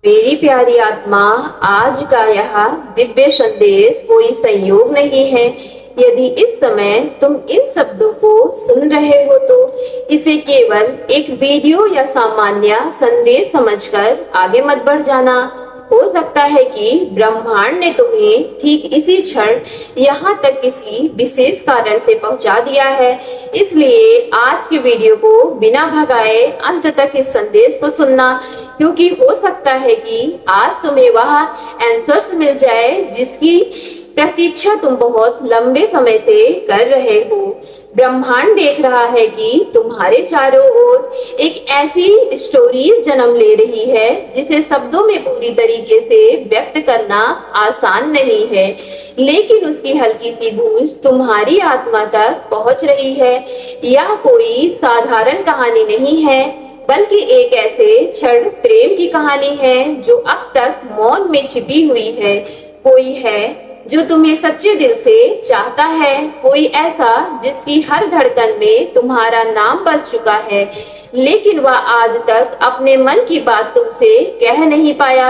मेरी प्यारी आत्मा, आज का यह दिव्य संदेश कोई संयोग नहीं है। यदि इस समय तुम इन शब्दों को सुन रहे हो तो इसे केवल एक वीडियो या सामान्य संदेश समझकर आगे मत बढ़ जाना। हो सकता है कि ब्रह्मांड ने तुम्हें ठीक इसी क्षण यहाँ तक किसी विशेष कारण से पहुँचा दिया है। इसलिए आज की वीडियो को बिना भगाए अंत तक इस संदेश को सुनना, क्योंकि हो सकता है कि आज तुम्हें वह आंसर्स मिल जाए जिसकी प्रतीक्षा तुम बहुत लंबे समय से कर रहे हो। ब्रह्मांड देख रहा है कि तुम्हारे चारों ओर एक ऐसी स्टोरी जन्म ले रही है जिसे शब्दों में पूरी तरीके से व्यक्त करना आसान नहीं है, लेकिन उसकी हल्की सी गूंज तुम्हारी आत्मा तक पहुंच रही है। यह कोई साधारण कहानी नहीं है, बल्कि एक ऐसे क्षण प्रेम की कहानी है जो अब तक मौन में छिपी हुई है। कोई है जो तुम्हें सच्चे दिल से चाहता है, कोई ऐसा जिसकी हर धड़कन में तुम्हारा नाम बस चुका है, लेकिन वह आज तक अपने मन की बात तुमसे कह नहीं पाया।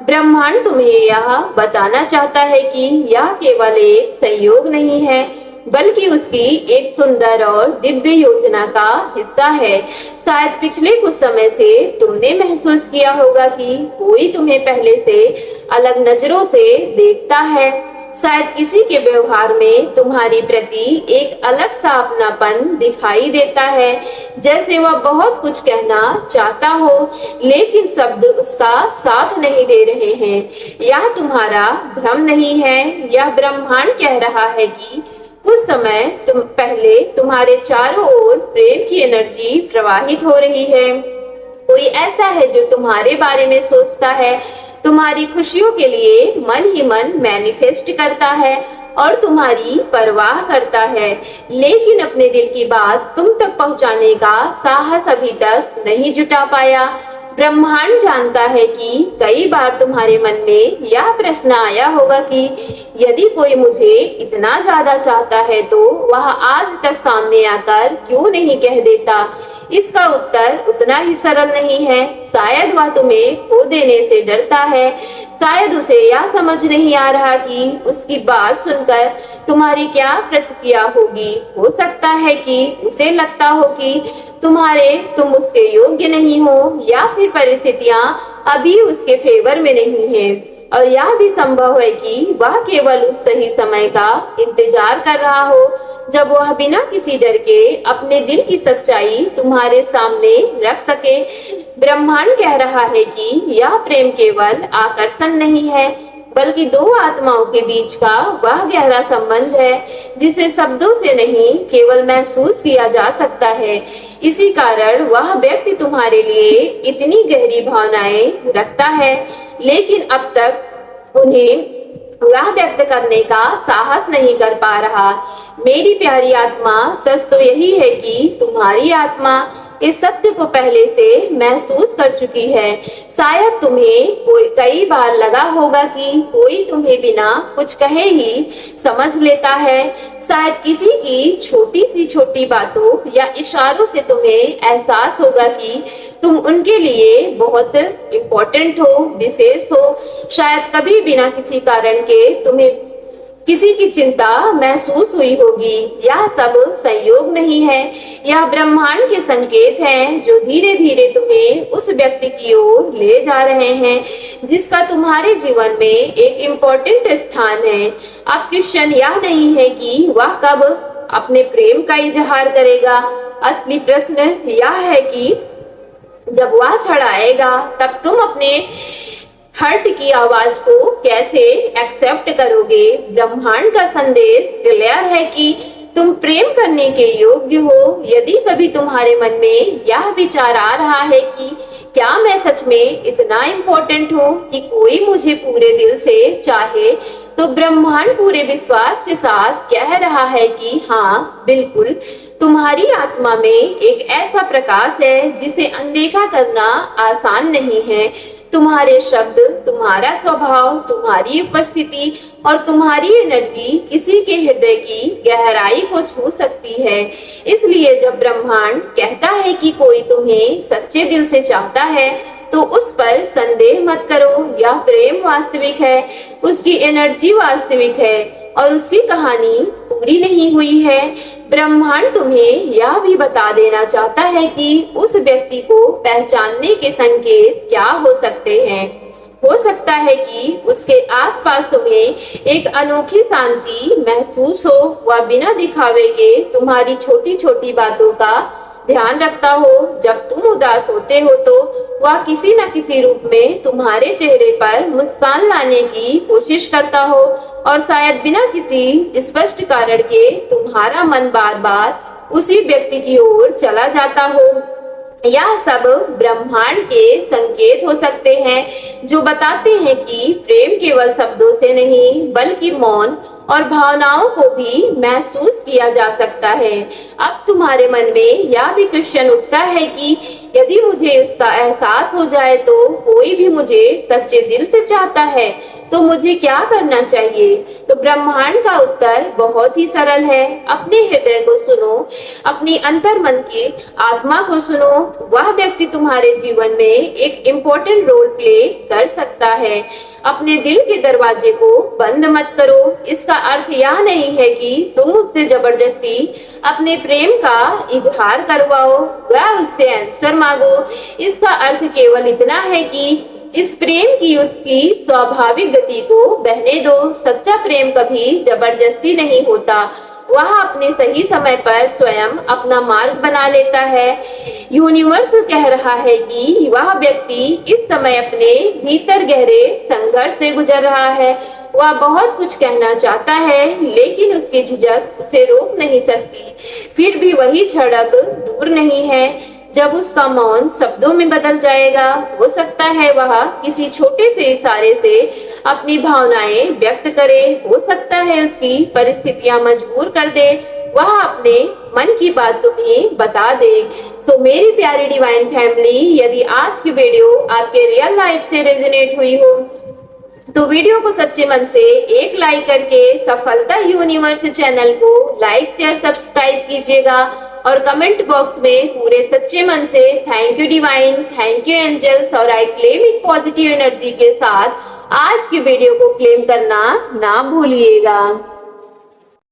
ब्रह्मांड तुम्हें यह बताना चाहता है कि यह केवल एक संयोग नहीं है, बल्कि उसकी एक सुंदर और दिव्य योजना का हिस्सा है। शायद पिछले कुछ समय से तुमने महसूस किया होगा कि कोई तुम्हें पहले से अलग नजरों से देखता है। शायद किसी के व्यवहार में तुम्हारी प्रति एक अलग सा अपनापन दिखाई देता है, जैसे वह बहुत कुछ कहना चाहता हो लेकिन शब्द उसका साथ नहीं दे रहे हैं। यह तुम्हारा भ्रम नहीं है, यह ब्रह्मांड कह रहा है कि कुछ समय तुम पहले तुम्हारे चारों ओर प्रेम की एनर्जी प्रवाहित हो रही है। कोई ऐसा है जो तुम्हारे बारे में सोचता है, तुम्हारी खुशियों के लिए मन ही मन मैनिफेस्ट करता है और तुम्हारी परवाह करता है, लेकिन अपने दिल की बात तुम तक पहुंचाने का साहस अभी तक नहीं जुटा पाया। ब्रह्मांड जानता है कि कई बार तुम्हारे मन में यह प्रश्न आया होगा कि यदि कोई मुझे इतना ज्यादा चाहता है तो वह आज तक सामने आकर क्यों नहीं कह देता। इसका उत्तर उतना ही सरल नहीं है। शायद वह तुम्हें खो देने से डरता है, शायद उसे यह समझ नहीं आ रहा कि उसकी बात सुनकर तुम्हारी क्या प्रतिक्रिया होगी। हो सकता है कि उसे लगता हो कि तुम उसके योग्य नहीं हो, या फिर परिस्थितियां अभी उसके फेवर में नहीं है, और यह भी संभव है कि वह केवल उस सही समय का इंतजार कर रहा हो जब वह बिना किसी डर के अपने दिल की सच्चाई तुम्हारे सामने रख सके। ब्रह्मांड कह रहा है कि यह प्रेम केवल आकर्षण नहीं है, बल्कि दो आत्माओं के बीच का वह गहरा संबंध है जिसे शब्दों से नहीं केवल महसूस किया जा सकता है। इसी कारण वह व्यक्ति तुम्हारे लिए इतनी गहरी भावनाएं रखता है, लेकिन अब तक उन्हें वह व्यक्त करने का साहस नहीं कर पा रहा। मेरी प्यारी आत्मा, सच तो यही है कि तुम्हारी आत्मा इस सत्य को पहले से महसूस कर चुकी है। शायद तुम्हें कई बार लगा होगा कि कोई तुम्हें बिना कुछ कहे ही समझ लेता है। शायद किसी की छोटी बातों या इशारों से तुम्हें एहसास होगा कि तुम उनके लिए बहुत इम्पोर्टेंट हो, विशेष हो। शायद कभी बिना किसी कारण के तुम्हें किसी की चिंता महसूस हुई होगी। यह सब संयोग नहीं है, यह ब्रह्मांड के संकेत हैं जो धीरे धीरे तुम्हें उस व्यक्ति की ओर ले जा रहे हैं जिसका तुम्हारे जीवन में एक इम्पोर्टेंट स्थान है। अब क्वेश्चन यह नहीं है कि वह कब अपने प्रेम का इजहार करेगा। असली प्रश्न यह है कि जब वह क्षण आएगा तब तुम अपने हर्ट की आवाज को कैसे एक्सेप्ट करोगे। ब्रह्मांड का संदेश क्लियर है कि तुम प्रेम करने के योग्य हो। यदि कभी तुम्हारे मन में यह विचार आ रहा है कि क्या मैं सच में इतना इम्पोर्टेंट हूँ कि कोई मुझे पूरे दिल से चाहे, तो ब्रह्मांड पूरे विश्वास के साथ कह रहा है कि हाँ, बिल्कुल। तुम्हारी आत्मा में एक ऐसा प्रकाश है जिसे अनदेखा करना आसान नहीं है। तुम्हारे शब्द, तुम्हारा स्वभाव, तुम्हारी उपस्थिति और तुम्हारी एनर्जी किसी के हृदय की गहराई को छू सकती है। इसलिए जब ब्रह्मांड कहता है कि कोई तुम्हें सच्चे दिल से चाहता है, तो उस पर संदेह मत करो। यह प्रेम वास्तविक है, उसकी एनर्जी वास्तविक है और उसकी कहानी पूरी नहीं हुई है। ब्रह्मांड तुम्हें यह भी बता देना चाहता है कि उस व्यक्ति को पहचानने के संकेत क्या हो सकते हैं। हो सकता है कि उसके आसपास तुम्हें एक अनोखी शांति महसूस हो, वह बिना दिखावे के तुम्हारी छोटी छोटी बातों का ध्यान रखता हो। जब तुम उदास होते हो तो वह किसी न किसी रूप में तुम्हारे चेहरे पर मुस्कान लाने की कोशिश करता हो और शायद बिना किसी स्पष्ट कारण के तुम्हारा मन बार बार उसी व्यक्ति की ओर चला जाता हो। यह सब ब्रह्मांड के संकेत हो सकते हैं जो बताते हैं कि प्रेम केवल शब्दों से नहीं बल्कि मौन और भावनाओं को भी महसूस किया जा सकता है। अब तुम्हारे मन में यह भी क्वेश्चन उठता है कि यदि मुझे उसका एहसास हो जाए तो कोई भी मुझे सच्चे दिल से चाहता है तो मुझे क्या करना चाहिए? तो ब्रह्मांड का उत्तर बहुत ही सरल है। अपने हृदय को सुनो, अपनी अंतर मन की आत्मा को सुनो। वह व्यक्ति तुम्हारे जीवन में एक इम्पोर्टेंट रोल प्ले कर सकता है। अपने दिल के दरवाजे को बंद मत करो। इसका अर्थ यह नहीं है कि तुम उससे जबरदस्ती अपने प्रेम का इजहार करवाओ या उससे आंसर मांगो। इसका अर्थ केवल इतना है कि इस प्रेम की उसकी स्वाभाविक गति को बहने दो। सच्चा प्रेम कभी जबरदस्ती नहीं होता, वह अपने सही समय पर स्वयं अपना मार्ग बना लेता है। यूनिवर्स कह रहा है कि वह व्यक्ति इस समय अपने भीतर गहरे संघर्ष से गुजर रहा है। वह बहुत कुछ कहना चाहता है लेकिन उसकी झिझक उसे रोक नहीं सकती। फिर भी वही झड़प दूर नहीं है जब उसका मौन शब्दों में बदल जाएगा। हो सकता है वह किसी छोटे से इशारे से अपनी भावनाएं व्यक्त करे। हो सकता है उसकी परिस्थितियां मजबूर कर दे, वह अपने मन की बात तुम्हें बता दे। सो मेरी प्यारी डिवाइन फैमिली, यदि आज की वीडियो आपके रियल लाइफ से रेजोनेट हुई हो तो वीडियो को सच्चे मन से एक लाइक करके सफलता यूनिवर्स चैनल को लाइक शेयर सब्सक्राइब कीजिएगा और कमेंट बॉक्स में पूरे सच्चे मन से thank you divine, thank you angels और I claim it positive energy के साथ आज की वीडियो को क्लेम करना ना भूलिएगा।